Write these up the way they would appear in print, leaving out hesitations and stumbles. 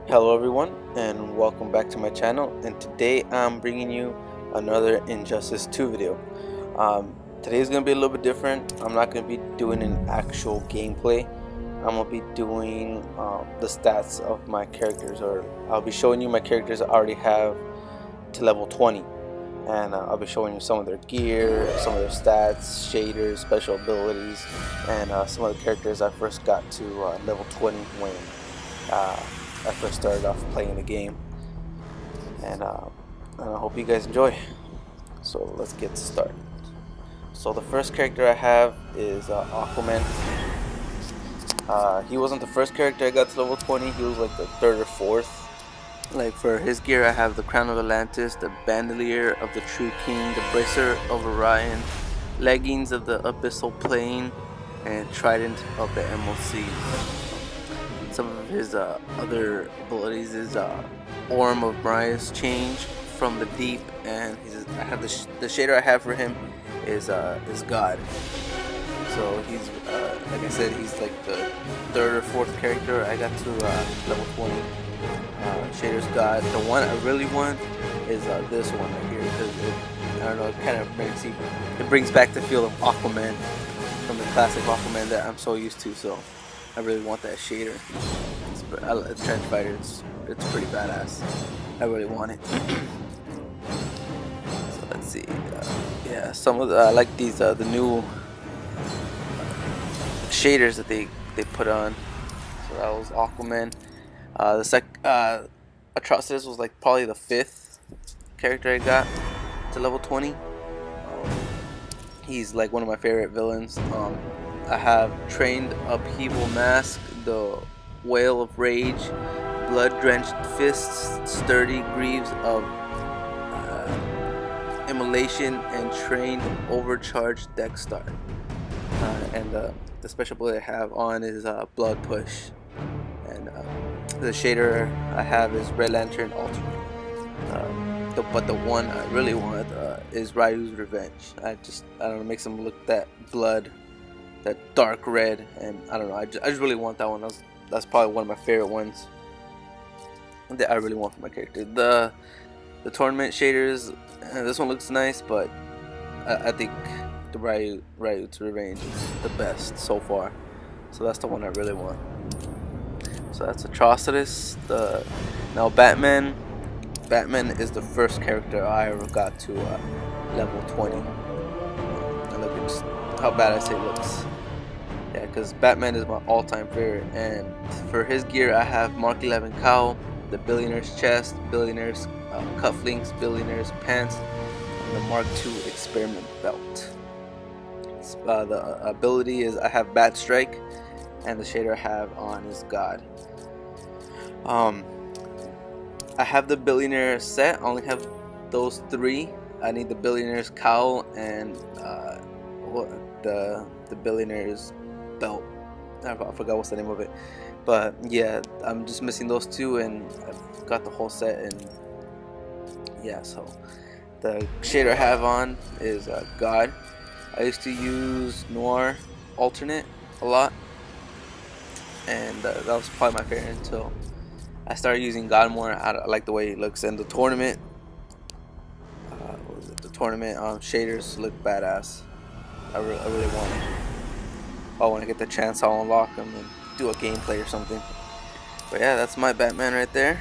Hello everyone and welcome back to my channel, and today I'm bringing you another Injustice 2 video. Today is going to be a little bit different. I'm not going to be doing an actual gameplay. I'm going to be doing the stats of my characters, or I'll be showing you my characters I already have to level 20, and I'll be showing you some of their gear, some of their stats, shaders, special abilities, and some of the characters I first got to level 20 when I first started off playing the game, and I hope you guys enjoy. So let's get started. So the first character I have is Aquaman. He wasn't the first character I got to level 20. He was like the third or fourth. Like for his gear, I have the Crown of Atlantis, the Bandolier of the True King, the Bracer of Orion, Leggings of the Abyssal Plane, and Trident of the MOC. Some of his other abilities is Orm of Mariah's Change from the Deep, and I have the shader I have for him is God. So he's like I said, he's like the third or fourth character I got to level 20. Shader's God. The one I really want is this one right here, because I don't know, it kind of brings back the feel of Aquaman from the classic Aquaman that I'm so used to. So I really want that shader. Trench fighter, it's pretty badass. I really want it. So let's see. Yeah, some of the I like these the new shaders that they put on. So that was Aquaman. Atrocitus was like probably the fifth character I got to level 20. He's like one of my favorite villains. I have Trained Upheaval Mask, the Whale of Rage, Blood-Drenched Fists, Sturdy Greaves of Immolation, and Trained Overcharged Dexter. And the special ability I have on is Blood Push. And the shader I have is Red Lantern Alternate. But the one I really want is Ryu's Revenge. I don't know, makes him look that blood, that dark red, and I don't know. I just really want that one. That's probably one of my favorite ones that I really want for my character. The tournament shaders, this one looks nice, but I think the Ryu's Revenge is the best so far. So that's the one I really want. So that's Atrocitus. Now Batman. Batman is the first character I ever got to level 20. And look at just how badass he looks. Yeah, because Batman is my all-time favorite. And for his gear, I have Mark 11 cowl, the Billionaire's chest, Billionaire's cufflinks, Billionaire's pants, and the Mark II experiment belt. The ability is I have Bat Strike, and the shader I have on is God. I have the Billionaire set. I only have those three. I need the Billionaire's cowl and the Billionaire's belt. I forgot what's the name of it, but yeah, I'm just missing those two, and I've got the whole set. And yeah, so the shader I have on is God. I used to use Noir Alternate a lot, and that was probably my favorite until I started using God more. I like the way he looks. And the tournament, shaders look badass. I really want it. Oh, when I get the chance, I'll unlock them and do a gameplay or something. But yeah, that's my Batman right there.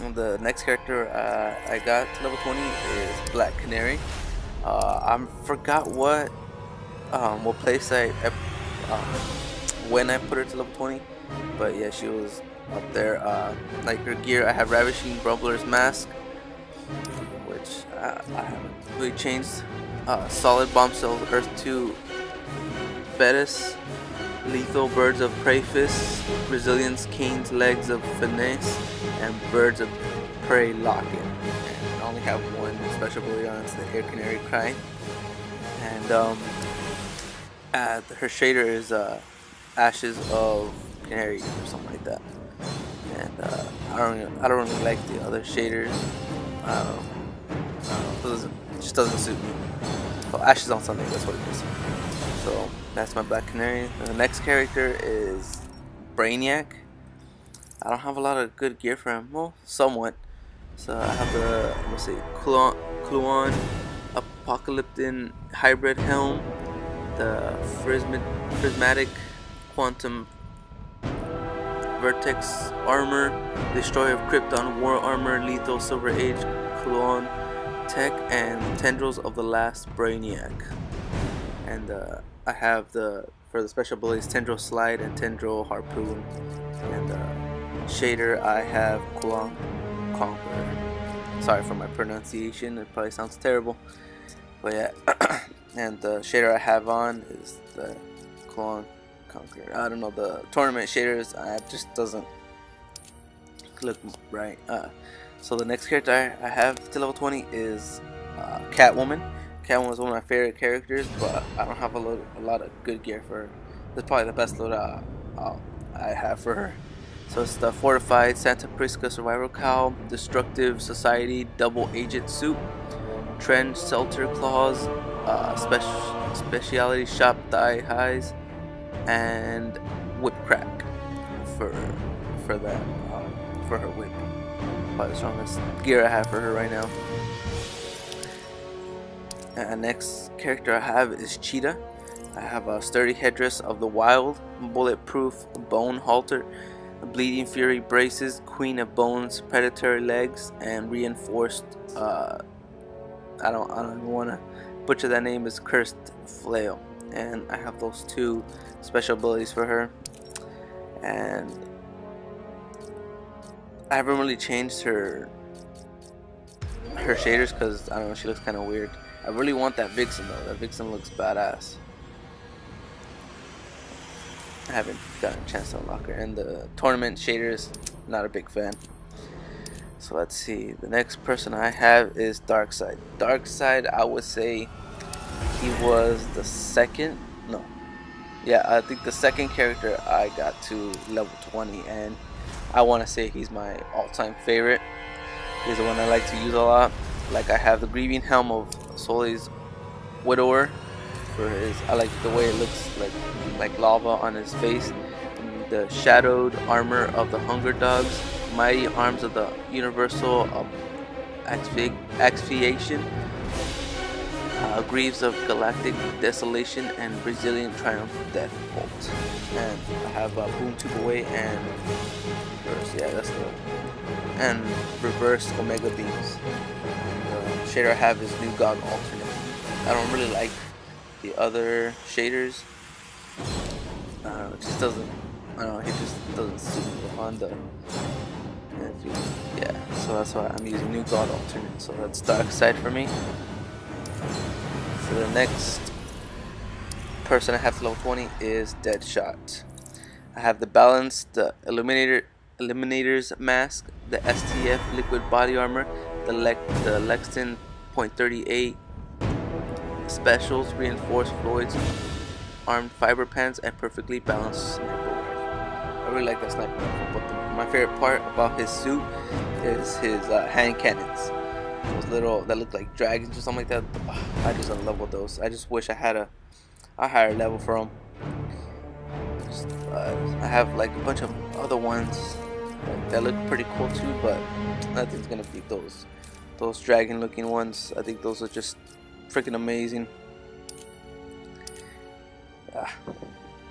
And the next character I got to level 20 is Black Canary. I forgot what place when I put her to level 20, but yeah, she was up there. Like her gear, I have Ravishing Grumbler's Mask, which I haven't really changed. Solid Bombshells, Earth 2 Betis, Lethal Birds of Prey Fists, Resilience Cane's Legs of Finesse, and Birds of Prey Locket. And I only have one special ability on, it's the Air Canary Cry. And her shader is Ashes of Canary or something like that. And I don't really like the other shaders. It just doesn't suit me. Oh, Ashes on Sunday, that's what it is. So that's my Black Canary. And the next character is Brainiac. I don't have a lot of good gear for him. Well, somewhat. So I have the, let's see, Kluon Apocalyptin Hybrid Helm, the Prismatic Quantum Vertex Armor, Destroyer of Krypton War Armor, Lethal Silver Age Kluon Tech, and Tendrils of the Last Brainiac. And I have for the special abilities, Tendril Slide and Tendril Harpoon. And shader, I have Kulon Conqueror. Sorry for my pronunciation, it probably sounds terrible. But yeah, and the shader I have on is the Kulon Conqueror. I don't know, the tournament shaders, it just doesn't look right. So the next character I have to level 20 is Catwoman. Catwoman is one of my favorite characters, but I don't have a lot of good gear for her. This is probably the best load I have for her. So it's the Fortified Santa Prisca Survival Cowl, Destructive Society Double Agent Suit, Trench Shelter Claws, Speciality Shop Thigh Highs, and Whip Crack for that for her whip. Probably the strongest gear I have for her right now. Next character I have is Cheetah. I have a sturdy headdress of the wild, bulletproof bone halter, bleeding fury braces, queen of bones, predatory legs, and reinforced. I don't even want to butcher that name. Is cursed flail, and I have those two special abilities for her. And I haven't really changed her shaders because I don't know, she looks kind of weird. I really want that Vixen though. That Vixen looks badass. I haven't gotten a chance to unlock her. And the tournament shaders, not a big fan. So let's see. The next person I have is Darkside. Darkside, I would say he was the second. No. Yeah, I think the second character I got to level 20. And I want to say he's my all-time favorite. He's the one I like to use a lot. Like I have the Grieving Helm of Soleil's Widower for his. I like the way it looks like lava on his face. And the Shadowed Armor of the Hunger Dogs, Mighty Arms of the Universal Asphyxiation, Greaves of Galactic Desolation, and Brazilian Triumph Death Bolt. And I have Boom Tube Away and reverse. Yeah, that's the. And reverse Omega Beams. The shader I have is New God Alternate. I don't really like the other shaders. It just doesn't. I don't know. It just doesn't suit me on the. Yeah, so that's why I'm using New God Alternate. So that's Darkside for me. For the next person I have to level 20 is Deadshot. I have the Balance, the Eliminator's Mask, the STF Liquid Body Armor, the Lexington .38 Specials, Reinforced Floyd's Armed Fiber Pants, and Perfectly Balanced Sniper Rifle. I really like that sniper rifle, but my favorite part about his suit is his hand cannons. Those little, that look like dragons or something like that. I just unleveled those. I just wish I had a higher level for them. I have like a bunch of other ones that look pretty cool too, but nothing's gonna beat those dragon looking ones. I think those are just freaking amazing.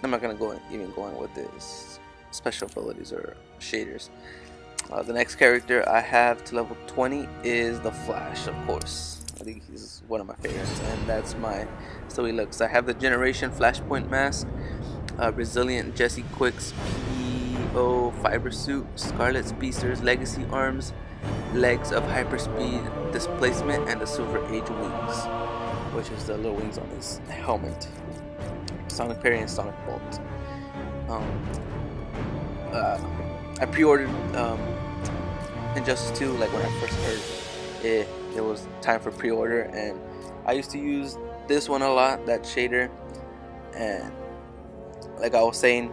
I'm not gonna even go in with this special abilities or shaders. The next character I have to level 20 is the Flash, of course. I think he's one of my favorites, and that's so he looks. I have the Generation Flashpoint Mask, Resilient Jesse Quick's PO Fiber Suit, Scarlet Speedster's Legacy Arms, Legs of Hyperspeed Displacement, and the Silver Age Wings, which is the little wings on his helmet. Sonic Parry and Sonic Bolt. I pre-ordered Injustice 2 like when I first heard it was time for pre-order, and I used to use this one a lot, that shader, and like I was saying,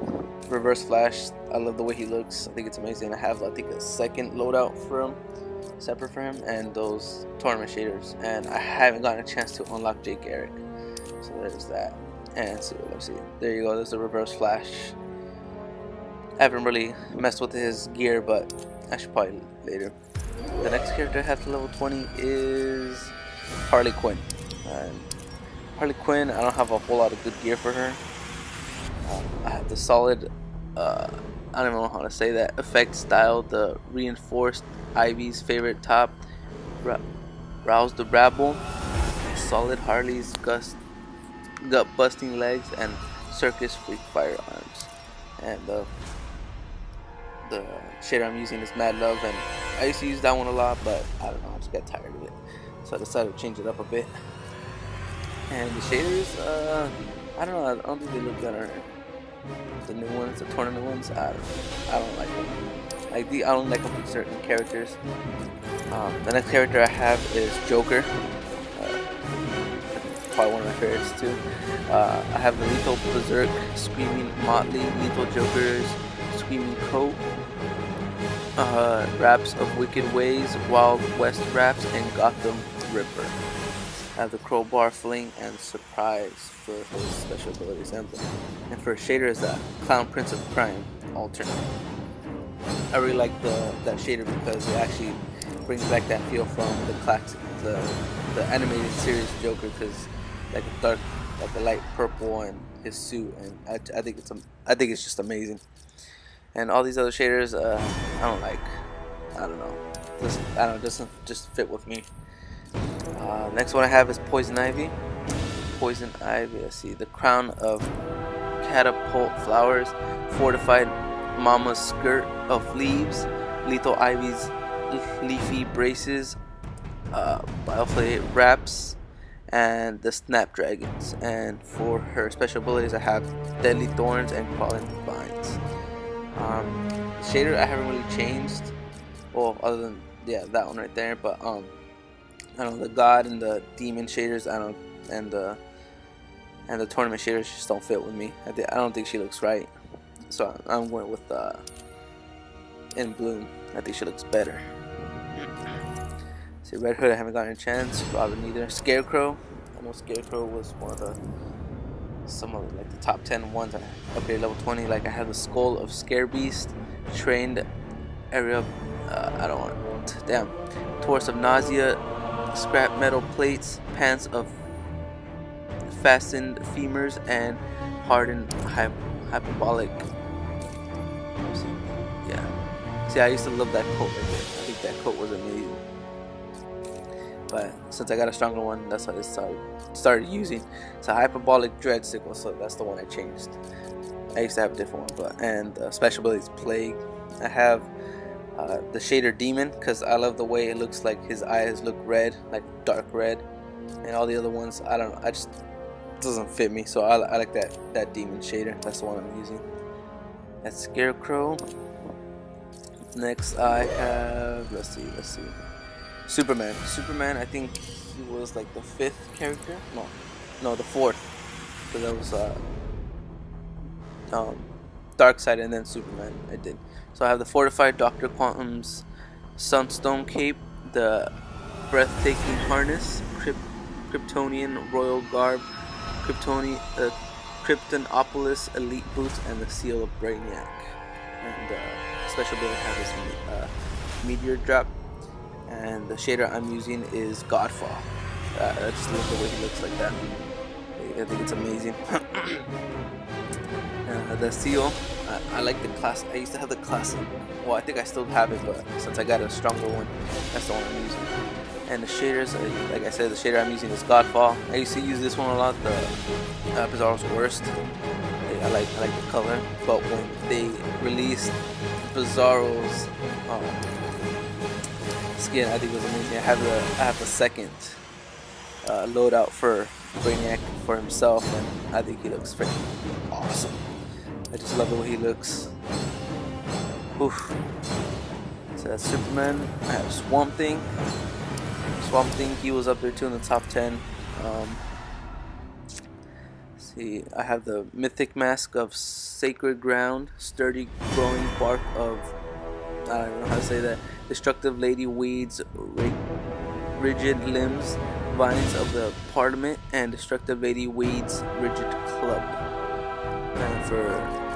Reverse Flash, I love the way he looks. I think it's amazing. I have I think a second loadout for him, separate for him, and those tournament shaders, and I haven't gotten a chance to unlock Jake Garrick, so there's that. And so let's see, there you go, there's the Reverse Flash. I haven't really messed with his gear, but I should probably later. The next character I have to level 20 is Harlequin. Harlequin, I don't have a whole lot of good gear for her. I have the solid, I don't know how to say that, effect style, the reinforced Ivy's favorite top, Rouse the Rabble, solid Harley's gut busting legs, and circus freak firearms. And the shader I'm using is Mad Love, and I used to use that one a lot, but I don't know, I just got tired of it, so I decided to change it up a bit. And the shaders, I don't know, I don't think they look good on her. The new ones, the tournament ones, I don't like them. I don't like them for certain characters. The next character I have is Joker. Probably one of my favorites too. I have the Lethal Berserk, Screaming Motley, Lethal Joker's Screaming Coat, Raps of Wicked Ways, Wild West Raps, and Gotham Ripper. I have the Crowbar Fling and Surprise for his special abilities emblem. And for shader is the Clown Prince of Crime alternate. I really like that shader because it actually brings back that feel from the classic, the animated series Joker, because like a dark, like a light purple and his suit, and I think it's just amazing. And all these other shaders, I don't like. I don't know. Doesn't just fit with me. Next one I have is Poison Ivy. Poison Ivy, let's see. The Crown of Catapult Flowers, Fortified Mama's Skirt of Leaves, Lethal Ivy's Leafy Braces, Bioflay Wraps, and the Snapdragons. And for her special abilities, I have Deadly Thorns and Crawling Vines. Shader I haven't really changed. Well, other than that one right there, but I don't know, the God and the Demon shaders, and the tournament shaders just don't fit with me. I don't think she looks right, so I'm going with In Bloom. I think she looks better. See, Red Hood I haven't gotten a chance. Robin either. Scarecrow, I know Scarecrow was one of some of like the top 10 ones. I upgraded level 20. Like I have the Skull of Scarebeast, Trained Area. I don't want. Damn. Torus of Nausea, Scrap Metal Plates, Pants of Fastened Femurs, and Hardened Hyperbolic. Yeah. See, I used to love that coat right there. I think that coat was amazing. But since I got a stronger one, that's what I started using. It's a Hyperbolic Dread Sickle, so that's the one I changed. I used to have a different one, and special abilities Plague. I have the shader Demon, because I love the way it looks, like his eyes look red, like dark red, and all the other ones, I don't know, doesn't fit me, so I like that Demon shader. That's the one I'm using. That's Scarecrow. Next I have, let's see, Superman. I think he was like the 5th character. No, the 4th. So that was Darkside and then Superman. I did. So I have the Fortified Dr. Quantum's Sunstone Cape, the Breathtaking Harness, Kryptonian Royal Garb, Kryptonopolis Elite Boots, and the Seal of Brainiac. And special ability I have is Meteor Drop. And the shader I'm using is Godfall. I just love the way he looks like that. I think it's amazing. The seal, I like the class. I used to have the classic. Well, I think I still have it, but since I got a stronger one, that's the one I'm using. And the shaders, like I said, the shader I'm using is Godfall. I used to use this one a lot, the Bizarro's Worst. I like the color, but when they released Bizarro's skin, I think it was amazing. I have the second loadout for Brainiac for himself, and I think he looks freaking awesome. I just love the way he looks. Oof. So that's Superman. I have Swamp Thing. He was up there too in the top 10. See, I have the Mythic Mask of Sacred Ground, Sturdy Growing Bark of, I don't know how to say that, Destructive Lady Weeds, Rigid Limbs, Vines of the Parliament, and Destructive Lady Weeds, Rigid Club. And for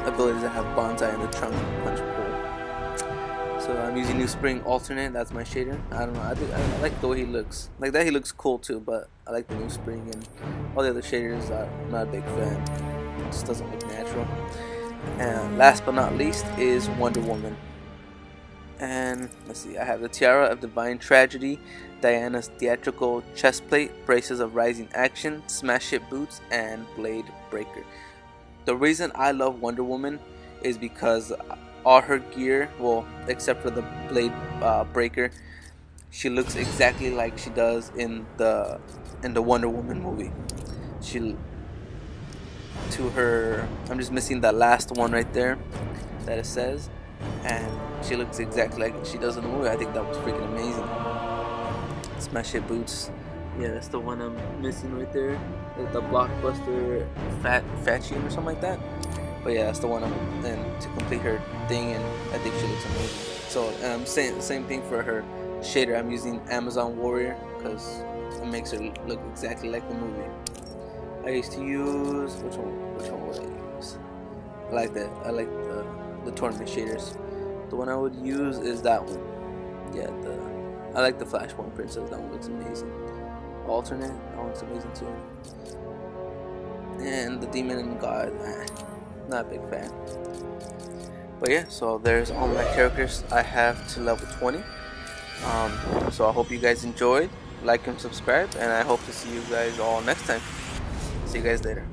abilities I have Bonsai in the trunk punch pull. So I'm using New Spring alternate. That's my shader. I don't know. I like the way he looks. Like that he looks cool too, but I like the New Spring, and all the other shaders I'm not a big fan. It just doesn't look natural. And last but not least is Wonder Woman. And let's see, I have the Tiara of Divine Tragedy, Diana's theatrical chestplate, braces of rising action, smash hit boots, and blade breaker. The reason I love Wonder Woman is because all her gear, well, except for the blade breaker, she looks exactly like she does in the Wonder Woman movie. I'm just missing that last one right there that it says, and she looks exactly like she does in the movie. I think that was freaking amazing. Smash hit boots. Yeah, that's the one I'm missing right there. Like the blockbuster Fatchian or something like that. But yeah, that's the one and to complete her thing, and I think she looks amazing. So I'm saying the same thing for her shader. I'm using Amazon Warrior because it makes her look exactly like the movie. I used to use which one would I use? I like that. I like the tournament shaders. The one I would use is that one. Yeah, I like the Flashpoint Princess. That one looks amazing. Alternate, that one looks amazing too. And the Demon and God, not a big fan. But yeah, so there's all my characters I have to level 20. So I hope you guys enjoyed. Like and subscribe, and I hope to see you guys all next time. See you guys later.